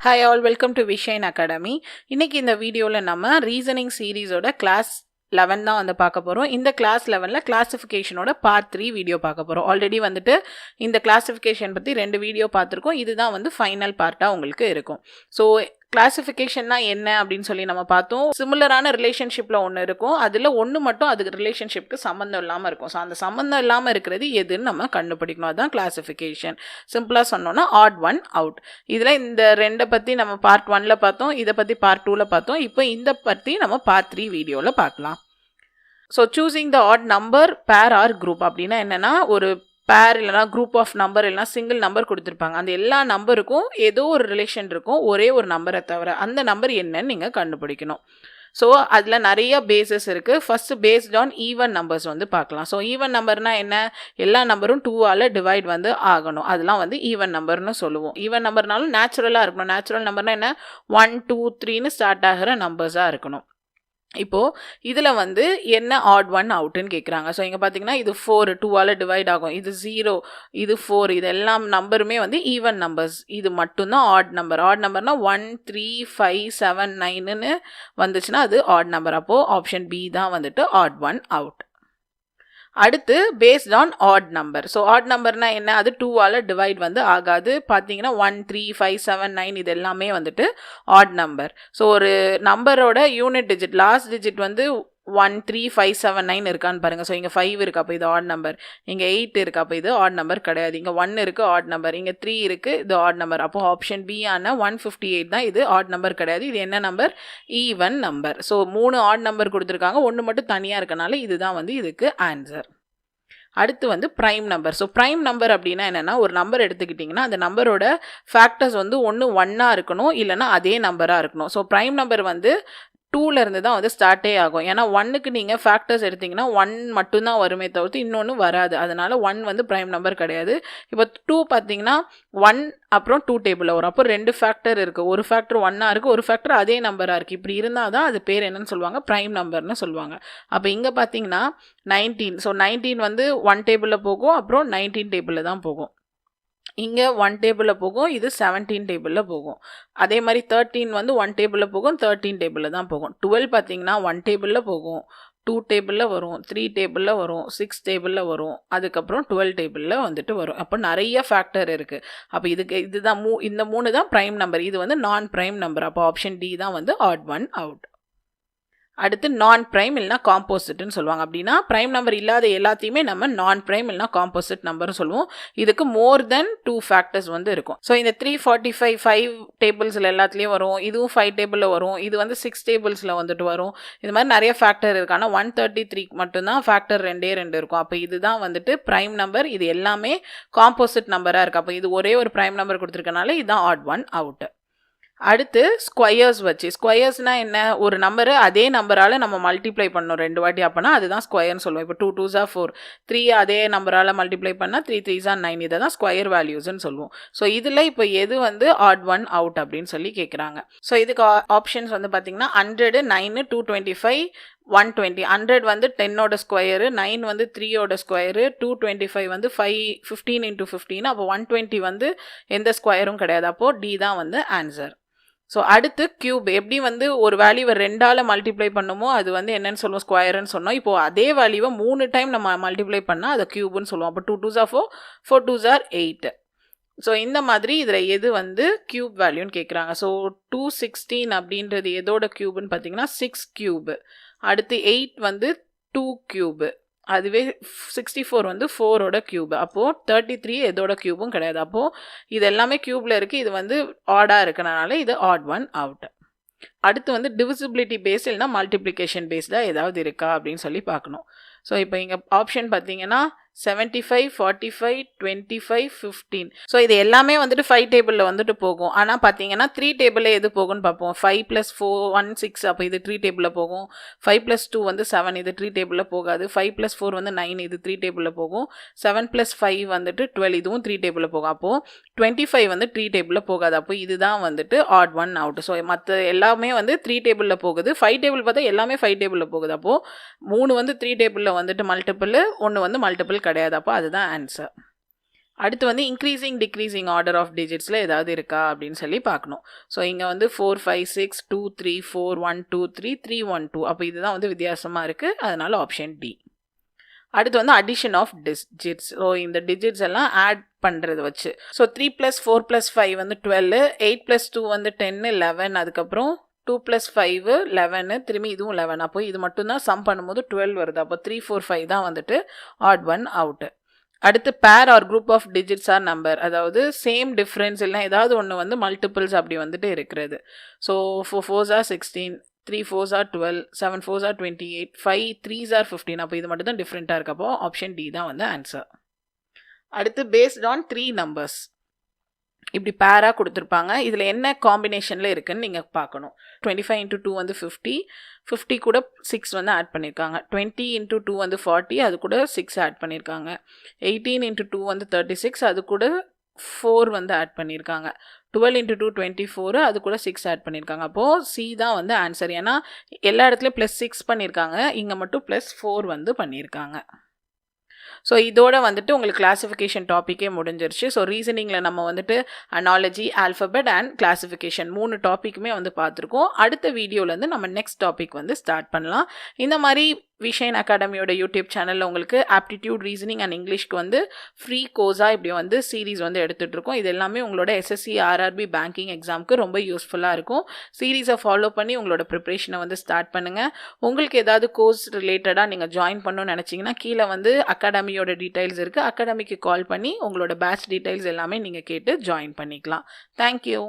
Hi all, welcome to Vishain Academy. இன்னைக்கு இந்த வீடியோவில் நம்ம ரீசனிங் சீரீஸோட கிளாஸ் 11 தான் வந்து பார்க்க போகிறோம். இந்த கிளாஸ் 11ல் கிளாஸிஃபிகேஷனோட பார்ட் 3 வீடியோ பார்க்க போகிறோம். ஆல்ரெடி வந்துட்டு இந்த கிளாஸிஃபிகேஷன் பற்றி 2 வீடியோ பார்த்துருக்கோம். இதுதான் வந்து ஃபைனல் பார்ட்டாக உங்களுக்கு இருக்கும். ஸோ கிளாஸிஃபிகேஷன்னா என்ன அப்படின்னு சொல்லி நம்ம பார்த்தோம். சிமிலரான ரிலேஷன்ஷிப்பில் ஒன்று இருக்கும், அதில் ஒன்று மட்டும் அதுக்கு ரிலேஷன்ஷிப்க்கு சம்மந்தம் இல்லாமல் இருக்கும். ஸோ அந்த சம்மந்தம் இல்லாமல் இருக்கிறது எதுன்னு நம்ம கண்டுபிடிக்கணும். அதுதான் கிளாஸிஃபிகேஷன். சிம்பிளாக சொன்னோன்னா ஆட் ஒன் அவுட். இதில் இந்த ரெண்டை பற்றி நம்ம பார்ட் 1ல் பார்த்தோம், இதை பற்றி பார்ட் 2ல் பார்த்தோம். இப்போ இந்த பற்றி நம்ம பார்ட் 3 வீடியோவில் பார்க்கலாம். So choosing the odd number பேர் ஆர் குரூப் அப்படின்னா என்னென்னா, ஒரு பேர் இல்லைனா குரூப் ஆஃப் நம்பர் இல்லைனா சிங்கிள் நம்பர் கொடுத்துருப்பாங்க. அந்த எல்லா நம்பருக்கும் ஏதோ ஒரு ரிலேஷன் இருக்கும், ஒரே ஒரு நம்பரை தவிர. அந்த நம்பர் என்னன்னு நீங்கள் கண்டுபிடிக்கணும். ஸோ அதில் நிறைய பேசஸ் இருக்குது. First based on even numbers வந்து பார்க்கலாம். ஸோ ஈவன் நம்பர்னால் என்ன? எல்லா நம்பரும் 2ஆல் டிவைட் வந்து ஆகணும். அதெல்லாம் வந்து ஈவன் நம்பர்னு சொல்லுவோம். ஈவன் நம்பர்னாலும் நேச்சுரலாக இருக்கணும். நேச்சுரல் நம்பர்னால் என்ன? 1 2 3ன்னு ஸ்டார்ட் ஆகிற நம்பர்ஸாக இருக்கணும். இப்போது இதில் வந்து என்ன ஆட் ஒன் அவுட்டுன்னு கேட்குறாங்க. ஸோ இங்கே பார்த்தீங்கன்னா இது 4 2ஆல் டிவைட் ஆகும், இது 0 இது 4, இது எல்லாம் நம்பருமே வந்து ஈவன் நம்பர்ஸ். இது மட்டும்தான் ஆட் நம்பர். ஆட் நம்பர்னால் 1 3 5 7 9ன்னு வந்துச்சுன்னா அது ஆட் நம்பர். அப்போது ஆப்ஷன் பி தான் வந்துட்டு ஆட் ஒன் அவுட். அடுத்து based on odd number. So odd நம்பர்னால் என்ன? அது 2ஆல் டிவைட் வந்து ஆகாது. பார்த்தீங்கன்னா 1 3 5 7 9 இது எல்லாமே வந்துட்டு ஆட் நம்பர். ஸோ ஒரு நம்பரோட யூனிட் டிஜிட், லாஸ்ட் டிஜிட் வந்து 1 3 5 7 9 இருக்கான்னு பாருங்கள். ஸோ இங்கே 5 இருக்குது, அப்போ இது ஆட் நம்பர். இங்கே 8 இருக்குது, அப்போ இது ஆட் நம்பர் கிடையாது. இங்கே 1 இருக்குது, ஆட் நம்பர். இங்கே 3 இருக்குது, இது ஆட் நம்பர். அப்போ ஆப்ஷன் பி ஆன 158 தான் இது ஆட் நம்பர் கிடையாது. இது என்ன number? Even number. So 3 add number கொடுத்துருக்காங்க, ஒன்று மட்டும் தனியாக இருக்கனால இதுதான் வந்து இதுக்கு ஆன்சர். அடுத்து வந்து prime number. So prime number அப்படின்னா என்னென்னா, ஒரு நம்பர் எடுத்துக்கிட்டிங்கன்னா அந்த நம்பரோட ஃபேக்டர்ஸ் வந்து ஒன்று 1ஆக இருக்கணும், இல்லைனா அதே நம்பராக இருக்கணும். ஸோ ப்ரைம் நம்பர் வந்து 2லேருந்து தான் வந்து ஸ்டார்ட்டே ஆகும். ஏன்னா 1க்கு நீங்கள் ஃபேக்டர்ஸ் எடுத்திங்கன்னா 1 மட்டும்தான் வருமே தவிர்த்து இன்னொன்று வராது. அதனால் 1 வந்து ப்ரைம் நம்பர் கிடையாது. இப்போ 2 பார்த்தீங்கன்னா 1 அப்புறம் 2 டேபிளில் வரும். அப்போ 2 ஃபேக்டர் இருக்குது. ஒரு ஃபேக்டர் 1ஆக இருக்குது, ஒரு ஃபேக்டர் அதே நம்பராக இருக்குது. இப்படி இருந்தால் தான் அது பேர் என்னன்னு சொல்லுவாங்க? ப்ரைம் நம்பர்னு சொல்லுவாங்க. அப்போ இங்கே பார்த்தீங்கன்னா 19. ஸோ 19 வந்து 1 டேபிளில் போகும், அப்புறம் 19 டேபிளில் தான் போகும். இங்கே 1 டேபிளில் போகும், இது 17 டேபிளில் போகும். அதே மாதிரி 13 வந்து 1 டேபிளில் போகும், 13 டேபிளில் தான் போகும். 12 பார்த்தீங்கன்னா 1 டேபிளில் போகும், 2 டேபிளில் வரும், 3 டேபிளில் வரும், 6 டேபிளில் வரும், அதுக்கப்புறம் 12 டேபிளில் வந்துட்டு வரும். அப்போ நிறைய ஃபேக்டர் இருக்குது. அப்போ இதுதான் இந்த 3 தான் ப்ரைம் நம்பர். இது வந்து நான் ப்ரைம் நம்பர். அப்போ ஆப்ஷன் டி தான் வந்து ஆட் ஒன் அவுட். அடுத்து நான் ப்ரைம் இல்லைனா காம்போசிட்னு சொல்லுவாங்க. அப்படின்னா ப்ரைம் நம்பர் இல்லாத எல்லாத்தையுமே நம்ம நான் ப்ரைம் இல்லைனா காம்போசிட் நம்பர்னு சொல்லுவோம். இதுக்கு மோர் தென் 2 ஃபேக்டர்ஸ் வந்து இருக்கும். ஸோ இந்த 345 5 டேபிள்ஸில் எல்லாத்துலேயும் வரும், இதுவும் 5 டேபிளில் வரும், இது வந்து 6 டேபிள்ஸில் வந்துட்டு வரும். இது மாதிரி நிறைய ஃபேக்டர் இருக்குது. ஆனால் 133 மட்டும்தான் ஃபேக்டர் 2 இருக்கும். அப்போ இதுதான் வந்துட்டு ப்ரைம் நம்பர். இது எல்லாமே காம்போசிட் நம்பராக இருக்குது. அப்போ இது ஒரே ஒரு ப்ரைம் நம்பர் கொடுத்துருக்கனால இதுதான் ஆட் ஒன் அவுட்டு. அடுத்து ஸ்கொயர்ஸ் வச்சு. ஸ்கொயர்ஸ்னால் என்ன? ஒரு நம்பரு அதே நம்பரால் நம்ம மல்டிப்ளை பண்ணணும் 2 வாட்டி, அப்போனா அதுதான் ஸ்கொயர்னு சொல்லுவோம். இப்போ 2 2s 4, 3 அதே நம்பரால் மல்டிப்ளை பண்ணால் 3 3s 9, இதை தான் ஸ்கொயர் வேல்யூஸ்ன்னு சொல்லுவோம். ஸோ இதில் இப்போ எது வந்து ஆட் ஒன் அவுட் அப்படின்னு சொல்லி கேட்குறாங்க. ஸோ இதுக்கு ஆப்ஷன்ஸ் வந்து பார்த்திங்கன்னா 100 9 225 120. 100 வந்து 10ஓட ஸ்கொயரு, 9 வந்து 3ஓட ஸ்கொயரு, 225 வந்து 15 × 15. அப்போ 120 வந்து எந்த ஸ்கொயரும் கிடையாது. அப்போது டி தான் வந்து ஆன்சர். ஸோ அடுத்து கியூப். எப்படி வந்து ஒரு வேல்யூவை 2ஆல் மல்டிப்ளை பண்ணுமோ அது வந்து என்னென்னு சொல்லுவோம்? ஸ்கொயருன்னு சொன்னோம். இப்போது அதே வேல்யூவை 3 டைம் நம்ம மல்டிப்ளை பண்ணால் அதை கியூப்னு சொல்லுவோம். அப்போ 2 2s 4, 4 2s 8. ஸோ இந்த மாதிரி இதில் எது வந்து கியூப் வேல்யூன்னு கேட்குறாங்க. ஸோ 216 அப்படின்றது எதோட கியூப்னு பார்த்தீங்கன்னா 6 கியூபு. அடுத்து 8 வந்து 2 கியூபு. அதுவே 64 வந்து 4ஓட கியூபு. அப்போது 33 எதோட கியூபும் கிடையாது. அப்போது இது எல்லாமே கியூபில் இருக்குது. இது வந்து ஆடாக இருக்கனால இது ஆட் ஒன் அவுட். அடுத்து வந்து டிவிசிபிலிட்டி பேஸ் இல்லைனா மல்டிப்ளிகேஷன் பேஸ்டாக ஏதாவது இருக்கா அப்படின்னு சொல்லி பார்க்கணும். ஸோ இப்போ இங்கே ஆப்ஷன் பார்த்தீங்கன்னா 75 45 25 15. ஸோ இது எல்லாமே வந்துட்டு 5 டேபிளில் வந்துட்டு போகும். ஆனால் பார்த்தீங்கன்னா 3 டேபிளில் எது போகும்னு பார்ப்போம். 5 + 4 1 6, அப்போ இது 3 டேபிளில் போகும். 5 + 2 வந்து 7, இது 3 டேபிளில் போகாது. 5 + 4 வந்து 9, இது 3 டேபிளில் போகும். 7 + 5 வந்துட்டு 12, இதுவும் 3 டேபிளில் போகும். அப்போது 25 வந்து 3 டேபிளில் போகாது. அப்போ இதுதான் வந்துட்டு ஆட் ஒன் அவுட். ஸோ மற்ற எல்லாமே வந்து 3 டேபிளில் போகுது. 5 டேபிள் பார்த்தா எல்லாமே 5 டேபிளில் போகுது. அப்போது 3 வந்து 3 டேபிளில் வந்துட்டு மல்டிபிள், 1 வந்து மல்டிபிள் கிடையாது. அப்போ அதுதான் ஆன்சர். அடுத்து வந்து இன்க்ரீசிங் டிக்ரீசிங் ஆர்டர் ஆஃப் டிஜிட்ஸில் ஏதாவது இருக்கா அப்படின்னு சொல்லி பார்க்கணும். ஸோ இங்கே வந்து 4 5 6 2 3 4 1 2 3 3 1 2. அப்போ இதுதான் வந்து வித்தியாசமாக இருக்குது, அதனால ஆப்ஷன் டி. அடுத்து வந்து அடிஷன் ஆஃப் டிஜிட்ஸ். ஸோ இந்த டிஜிட்ஸ் எல்லாம் ஆட் பண்ணுறது வச்சு. ஸோ 3 + 4 + 5 வந்து 12, 8 + 2 வந்து 10 11, அதுக்கப்புறம் 2 + 5 11, திரும்பி இதுவும் 11. அப்போ இது மட்டும்தான் சம் பண்ணும்போது 12 வருது. அப்போ 3 4 5 தான் வந்துட்டு ஆட் ஒன் அவுட்டு. அடுத்து pair or group of digits or number, அதாவது சேம் டிஃப்ரென்ஸ் இல்லை ஏதாவது ஒன்று வந்து மல்டிபிள்ஸ் அப்படி வந்துட்டு இருக்கிறது. So 4 4s are 16, 3 4s are 12, 7 4s are 28, 5 3s are 15. அப்போ இது மட்டும் தான் டிஃப்ரெண்ட்டாக இருக்கப்போ ஆப்ஷன் டி தான் வந்து ஆன்சர். அடுத்து பேஸ்ட் ஆன் 3 நம்பர்ஸ், இப்படி பேராக கொடுத்துருப்பாங்க. இதில் என்ன காம்பினேஷனில் இருக்குன்னு நீங்கள் பார்க்கணும். 25 × 2 வந்து 50, 50 கூட 6 வந்து ஆட் பண்ணியிருக்காங்க. 20 × 2 வந்து 40, அது கூட 6 ஆட் பண்ணியிருக்காங்க. 18 × 2 வந்து 36, அது கூட 4 வந்து ஆட் பண்ணியிருக்காங்க. 12 × 2 24, அது கூட 6 ஆட் பண்ணியிருக்காங்க. அப்போது சி தான் வந்து ஆன்சர். ஏன்னா எல்லா இடத்துலையும் +6 பண்ணியிருக்காங்க, இங்கே மட்டும் +4 வந்து பண்ணியிருக்காங்க. ஸோ இதோட வந்துட்டு உங்களுக்கு கிளாஸிஃபிகேஷன் டாப்பிக்கே முடிஞ்சிருச்சு. ஸோ ரீசனிங்கில் நம்ம வந்துட்டு அனாலஜி, ஆல்ஃபபெட் அண்ட் கிளாஸிஃபிகேஷன் 3 டாப்பிக்குமே வந்து பார்த்துருக்கோம். அடுத்த வீடியோலேருந்து நம்ம நெக்ஸ்ட் டாபிக் வந்து ஸ்டார்ட் பண்ணலாம். இந்த மாதிரி விஷன் அகாடமியோட யூடியூப் சேனலில் உங்களுக்கு ஆப்டிடியூட், ரீசனிங் அண்ட் இங்கிலீஷ்க்கு வந்து ஃப்ரீ கோர்ஸாக இப்படி வந்து சீரீஸ் வந்து எடுத்துகிட்ருக்கோம். இது எல்லாமே உங்களோட எஸ்எஸ்சி, ஆர்ஆர்பி, பேங்கிங் எக்ஸாமுக்கு ரொம்ப யூஸ்ஃபுல்லாக இருக்கும். சீரீஸை ஃபாலோ பண்ணி உங்களோட ப்ரிப்ரேஷனை வந்து ஸ்டார்ட் பண்ணுங்கள். உங்களுக்கு ஏதாவது கோர்ஸ் ரிலேட்டடாக நீங்கள் ஜாயின் பண்ணணும்னு நினச்சிங்கன்னா கீழே வந்து அகாடமியோட டீட்டெயில்ஸ் இருக்குது. அகாடமிக்கு கால் பண்ணி உங்களோட பேட்ச் டீட்டெயில்ஸ் எல்லாமே நீங்கள் கேட்டு ஜாயின் பண்ணிக்கலாம். தேங்க்யூ.